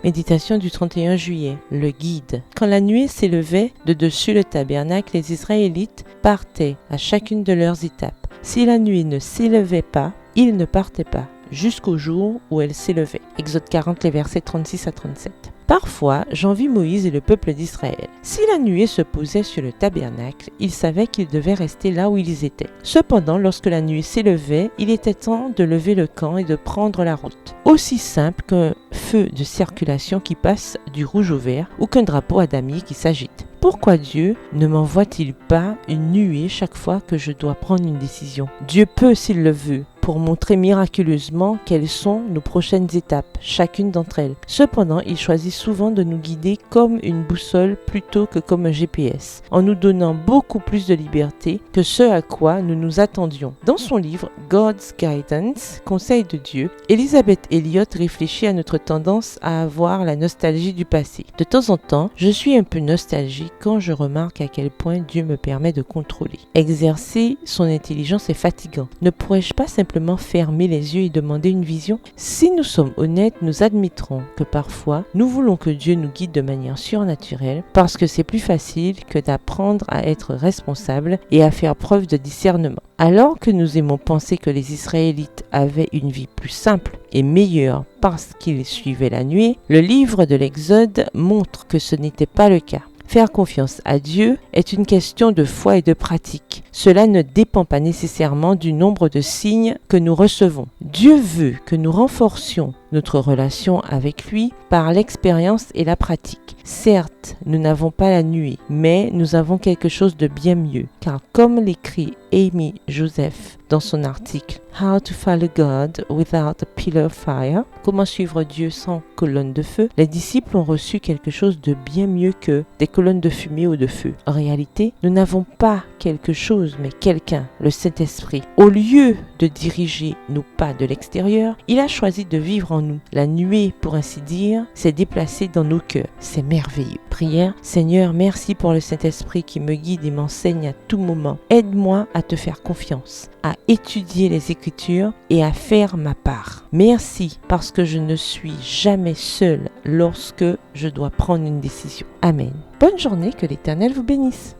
Méditation du 31 juillet, le guide. Quand la nuée s'élevait de dessus le tabernacle, les Israélites partaient à chacune de leurs étapes. Si la nuée ne s'élevait pas, ils ne partaient pas, jusqu'au jour où elle s'élevait. Exode 40, les versets 36 à 37. Parfois, j'envie Moïse et le peuple d'Israël. Si la nuée se posait sur le tabernacle, ils savaient qu'ils devaient rester là où ils étaient. Cependant, lorsque la nuée s'élevait, il était temps de lever le camp et de prendre la route. Aussi simple qu'un feu de circulation qui passe du rouge au vert ou qu'un drapeau à damier qui s'agite. Pourquoi Dieu ne m'envoie-t-il pas une nuée chaque fois que je dois prendre une décision? Dieu peut, s'il le veut, pour montrer miraculeusement quelles sont nos prochaines étapes, chacune d'entre elles. Cependant, il choisit souvent de nous guider comme une boussole plutôt que comme un GPS, en nous donnant beaucoup plus de liberté que ce à quoi nous nous attendions. Dans son livre God's Guidance, Conseil de Dieu, Elisabeth Elliot réfléchit à notre tendance à avoir la nostalgie du passé. De temps en temps, je suis un peu nostalgique quand je remarque à quel point Dieu me permet de contrôler. Exercer son intelligence est fatigant. Ne pourrais-je pas simplement fermer les yeux et demander une vision? Si nous sommes honnêtes, nous admettrons que parfois, nous voulons que Dieu nous guide de manière surnaturelle parce que c'est plus facile que d'apprendre à être responsable et à faire preuve de discernement. Alors que nous aimons penser que les Israélites avaient une vie plus simple et meilleure parce qu'ils suivaient la nuée, le livre de l'Exode montre que ce n'était pas le cas. Faire confiance à Dieu est une question de foi et de pratique. Cela ne dépend pas nécessairement du nombre de signes que nous recevons. Dieu veut que nous renforcions notre relation avec lui par l'expérience et la pratique. Certes, nous n'avons pas la nuée, mais nous avons quelque chose de bien mieux, car comme l'écrit Amy Joseph dans son article How to Follow God Without a Pillar of Fire, comment suivre Dieu sans colonne de feu, les disciples ont reçu quelque chose de bien mieux que des colonnes de fumée ou de feu. En réalité, nous n'avons pas quelque chose, mais quelqu'un, le Saint-Esprit. Au lieu de diriger nos pas de l'extérieur, il a choisi de vivre en nous. La nuée, pour ainsi dire, s'est déplacée dans nos cœurs. C'est merveilleux. Prière, Seigneur, merci pour le Saint-Esprit qui me guide et m'enseigne à tout moment. Aide-moi à te faire confiance, à étudier les Écritures et à faire ma part. Merci parce que je ne suis jamais seule lorsque je dois prendre une décision. Amen. Bonne journée, que l'Éternel vous bénisse.